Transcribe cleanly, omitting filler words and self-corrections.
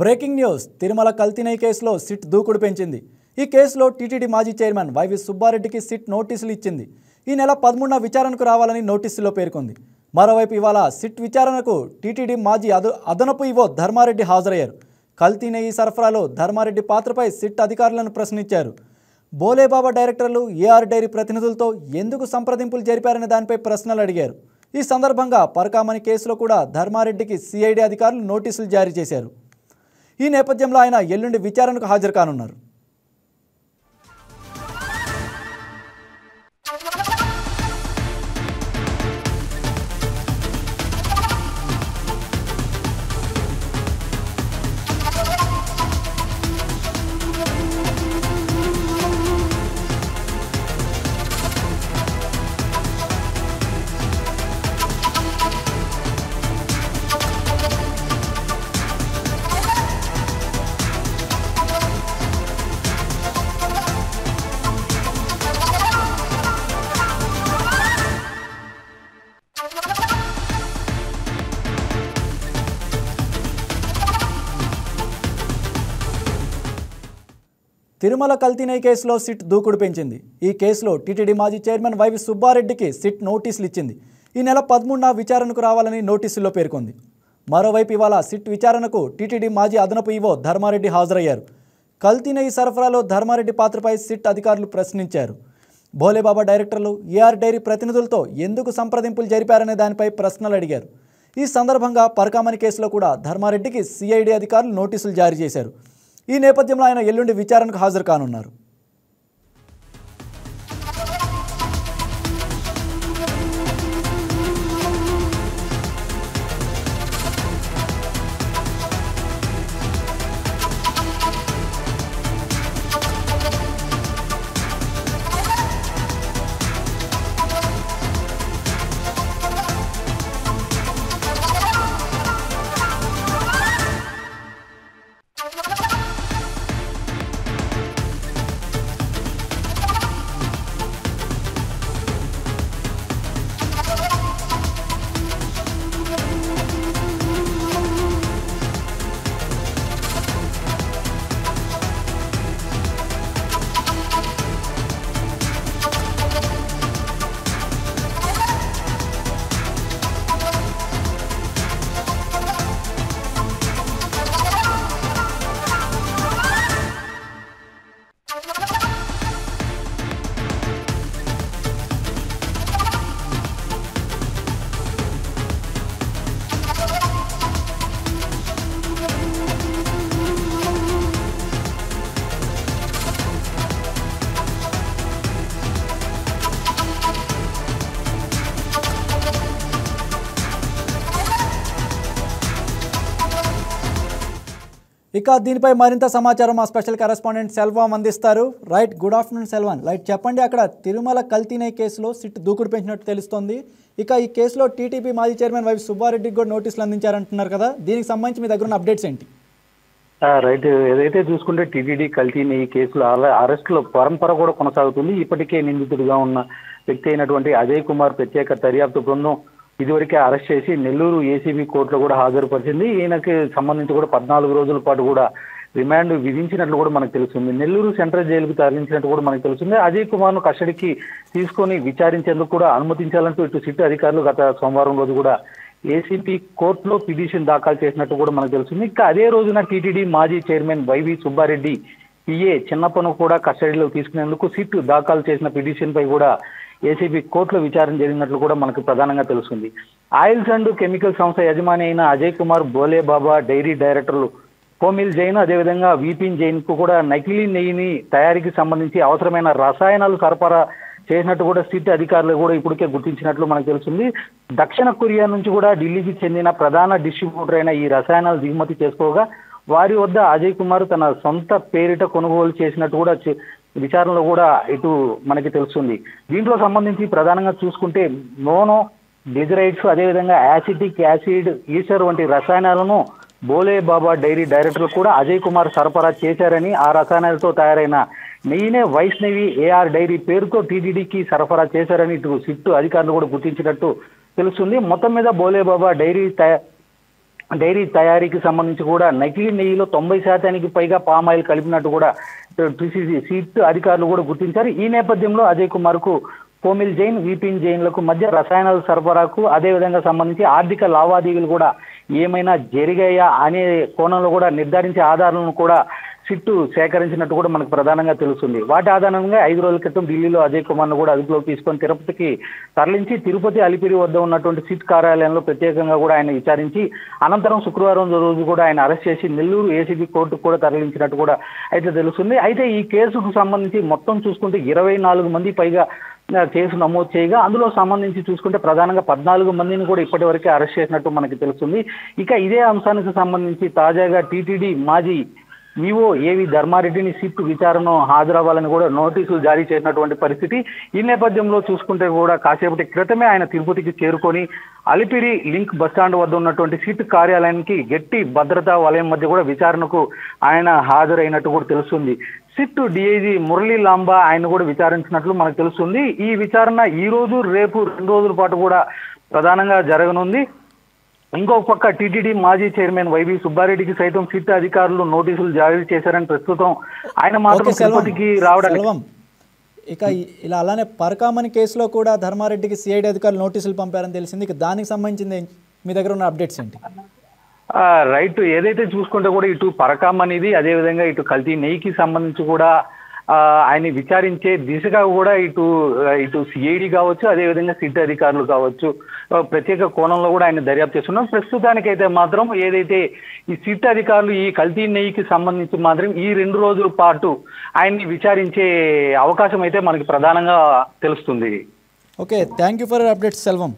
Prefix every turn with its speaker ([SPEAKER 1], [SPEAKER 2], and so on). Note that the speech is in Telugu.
[SPEAKER 1] బ్రేకింగ్ న్యూస్ తిరుమల కల్తీ కేసులో సిట్ దూకుడు పెంచింది। ఈ కేసులో టీటీడీ మాజీ చైర్మన్ వైవి సుబ్బారెడ్డికి సిట్ నోటీసులు ఇచ్చింది। ఈ నెల 13న విచారణకు రావాలని నోటీసులో పేర్కొంది। మరోవైపు ఇవాళ సిట్ విచారణకు టీటీడీ మాజీ అదనపు ఈవో ధర్మారెడ్డి హాజరయ్యారు। కల్తీ నెయ్యి సరఫరాలో ధర్మారెడ్డి పాత్రపై సిట్ అధికారులను ప్రశ్నించారు। బోలేబాబా డైరెక్టర్లు ఏఆర్ డైరీ ప్రతినిధులతో ఎందుకు సంప్రదింపులు జరిపారనే దానిపై ప్రశ్నలు అడిగారు। ఈ సందర్భంగా పరకామణి కేసులో కూడా ధర్మారెడ్డికి సిఐడి అధికారులు నోటీసులు జారీ చేశారు। ఈ నేపథ్యంలో ఆయన ఎల్లుండి విచారణకు హాజరు కానున్నారు। తిరుమల కల్తీ కేసులో సిట్ దూకుడు పెంచింది। ఈ కేసులో టీటీడీ మాజీ చైర్మన్ వైవి సుబ్బారెడ్డికి సిట్ నోటీసులు ఇచ్చింది। ఈ నెల 13న విచారణకు రావాలని నోటీసుల్లో పేర్కొంది। మరోవైపు ఇవాళ సిట్ విచారణకు టీటీడీ మాజీ అదనపు ఈవో ధర్మారెడ్డి హాజరయ్యారు। కల్తీ నెయ్యి సరఫరాలో ధర్మారెడ్డి పాత్రపై సిట్ అధికారులు ప్రశ్నించారు। బోలేబాబా డైరెక్టర్లు ఏఆర్ డైరీ ప్రతినిధులతో ఎందుకు సంప్రదింపులు జరిపారనే దానిపై ప్రశ్నలు అడిగారు। ఈ సందర్భంగా పరకామణి కేసులో కూడా ధర్మారెడ్డికి సిఐడి అధికారులు నోటీసులు జారీ చేశారు। ఈ నేపథ్యంలో ఆయన ఎల్లుండి విచారణకు హాజరు కానున్నారు। ఇక దీనిపై మరింత సమాచారం మా స్పెషల్ కరెస్పాండెంట్ సెల్వాన్ అందిస్తారు। Right, good afternoon Selvan. Right, చెప్పండి, అక్కడ తిరుమల కల్తీ కేసులో సిట్ దూకుడు పెంచినట్టు తెలుస్తోంది। ఇక ఈ కేసులో టీటీపీ మాజీ చైర్మన్ వైవి సుబ్బారెడ్డికి కూడా నోటీసులు అందించారంటున్నారు కదా, దీనికి సంబంధించి మీ దగ్గర ఉన్న అప్డేట్స్ ఏంటి?
[SPEAKER 2] రైట్, ఏదైతే చూసుకుంటే టీటీడీ కల్తీ నెయ్యి కేసులో అరెస్టుల పరంపర కూడా కొనసాగుతుంది। ఇప్పటికే నిందితుడిగా ఉన్న వ్యక్తి అయినటువంటి అజయ్ కుమార్ ప్రత్యేక దర్యాప్తు బృందం ఇదివరకే అరెస్ట్ చేసి నెల్లూరు ఏసీబీ కోర్టులో కూడా హాజరుపరిచింది। ఈయనకి సంబంధించి కూడా 14 రోజుల పాటు కూడా రిమాండ్ విధించినట్లు కూడా మనకు తెలుస్తుంది। నెల్లూరు సెంట్రల్ జైలుకు తరలించినట్టు కూడా మనకు తెలుస్తుంది। అజయ్ కుమార్ను కస్టడీకి తీసుకొని విచారించేందుకు కూడా అనుమతించాలంటూ ఇటు సిట్ అధికారులు గత సోమవారం రోజు కూడా ఏసీపీ కోర్టులో పిటిషన్ దాఖలు చేసినట్టు కూడా మనకు తెలుస్తుంది। ఇంకా అదే రోజున టీటీడీ మాజీ చైర్మన్ వైవి సుబ్బారెడ్డి పిఏ చిన్నప్పను కూడా కస్టడీలో తీసుకునేందుకు సిట్ దాఖలు చేసిన పిటిషన్ పై కూడా ఏసీబీ కోర్టులో విచారణ జరిగినట్లు కూడా మనకు ప్రధానంగా తెలుస్తుంది। ఆయిల్స్ అండ్ కెమికల్ సంస్థ యజమాని అయిన అజయ్ కుమార్, బోలేబాబా డైరీ డైరెక్టర్లు కోమిల్ జైన్, అదేవిధంగా విపిన్ జైన్ కు కూడా నకిలీ నెయ్యిని తయారీకి సంబంధించి అవసరమైన రసాయనాలు సరఫరా చేసినట్టు కూడా సిట్ అధికారులు కూడా ఇప్పటికే గుర్తించినట్లు మనకు తెలుస్తుంది। దక్షిణ కొరియా నుంచి కూడా ఢిల్లీకి చెందిన ప్రధాన డిస్ట్రిబ్యూటర్ అయిన ఈ రసాయనాలు దిగుమతి చేసుకోగా వారి వద్ద అజయ్ కుమార్ తన సొంత పేరిట కొనుగోలు చేసినట్టు కూడా విచారణలో కూడా ఇటు మనకి తెలుస్తుంది। దీంట్లో సంబంధించి ప్రధానంగా చూసుకుంటే మోనో గ్లిజరైడ్స్, అదేవిధంగా యాసిటిక్ యాసిడ్, ఈస్టర్ వంటి రసాయనాలను బోలేబాబా డైరీ డైరెక్టర్లు కూడా అజయ్ కుమార్ సరఫరా చేశారని, ఆ రసాయనాలతో తయారైన నెయ్యినే వైష్ణవి ఏఆర్ డైరీ పేరుతో టీటీడీకి సరఫరా చేశారని ఇటు సిట్టు అధికారులు కూడా గుర్తించినట్టు తెలుస్తుంది। మొత్తం మీద బోలేబాబా డైరీ డైరీ తయారీకి సంబంధించి కూడా నకిలీ నెయ్యిలో 90% పైగా పామాయిల్ కలిపినట్టు కూడా సిట్ అధికారులు కూడా గుర్తించారు. ఈ నేపథ్యంలో అజయ్ కుమార్ కు కోమిల్ జైన్, విపిన్ జైన్లకు మధ్య రసాయనాల సరఫరాకు అదేవిధంగా సంబంధించి ఆర్థిక లావాదేవీలు కూడా ఏమైనా జరిగాయా అనే కోణంలో కూడా నిర్ధారించే ఆధారాలను కూడా సిట్టు సేకరించినట్టు కూడా మనకు ప్రధానంగా తెలుస్తుంది. వాటి ఆధారంగా 5 రోజుల క్రితం ఢిల్లీలో అజయ్ కుమార్ ను కూడా అదుపులోకి తీసుకొని తిరుపతికి తరలించి తిరుపతి అలిపిరి వద్ద ఉన్నటువంటి సిట్ కార్యాలయంలో ప్రత్యేకంగా కూడా ఆయన విచారించి అనంతరం శుక్రవారం రోజు కూడా ఆయన అరెస్ట్ చేసి నెల్లూరు ఏసీబీ కోర్టుకు కూడా తరలించినట్టు కూడా అయితే తెలుస్తుంది. అయితే ఈ కేసుకు సంబంధించి మొత్తం చూసుకుంటే 24 మంది పైగా కేసు నమోదు చేయగా అందులో సంబంధించి చూసుకుంటే ప్రధానంగా 14 మందిని కూడా ఇప్పటి వరకే అరెస్ట్ చేసినట్టు మనకి తెలుస్తుంది. ఇక ఇదే అంశానికి సంబంధించి తాజాగా టీటీడీ మాజీ ఈవో ఏవి ధర్మారెడ్డిని సిట్ విచారణ హాజరవ్వాలని కూడా నోటీసులు జారీ చేసినటువంటి పరిస్థితి. ఈ నేపథ్యంలో చూసుకుంటే కూడా కాసేపటి క్రితమే ఆయన తిరుపతికి చేరుకొని అలిపిరి లింక్ బస్టాండ్ వద్ద ఉన్నటువంటి సిట్ కార్యాలయానికి గట్టి భద్రతా వలయం మధ్య కూడా విచారణకు ఆయన హాజరైనట్టు కూడా తెలుస్తుంది. సిట్ డిఐజీ మురళీ లాంబా ఆయన కూడా విచారించినట్లు మనకు తెలుస్తుంది. ఈ విచారణ ఈ రోజు రేపు 2 రోజుల పాటు కూడా ప్రధానంగా జరగనుంది. ఇంకొక పక్క టీటీడీ మాజీ చైర్మన్ వైవి సుబ్బారెడ్డికి సైతం సిట్ అధికారులు నోటీసులు జారీ చేశారని ప్రస్తుతం ఆయన మాత్రం తిరుపతికి రావడానికి.
[SPEAKER 1] ఇక ఇలా అలానే పరకామణి కేసులో కూడా ధర్మారెడ్డికి సిఐడి అధికారులు నోటీసులు పంపారని తెలిసింది. ఇక దానికి సంబంధించింది మీ దగ్గర ఉన్న అప్డేట్స్ ఏంటి?
[SPEAKER 2] రైట్, ఏదైతే చూసుకుంటే కూడా ఇటు పరకామణిది అదేవిధంగా ఇటు కల్తీ నెయ్యికి సంబంధించి కూడా ఆయన విచారించే దిశగా కూడా ఇటు సిఐడి కావచ్చు అదేవిధంగా సిట్ అధికారులు కావచ్చు ప్రత్యేక కోణంలో కూడా ఆయన దర్యాప్తు చేస్తున్నారు. ప్రస్తుతానికైతే మాత్రం ఏదైతే ఈ సిట్ అధికారులు ఈ కల్తీ నెయ్యికి సంబంధించి మాత్రం ఈ 2 రోజుల పాటు ఆయన్ని విచారించే అవకాశం అయితే మనకి ప్రధానంగా తెలుస్తుంది.
[SPEAKER 1] Okay, thank you for updates Selvam.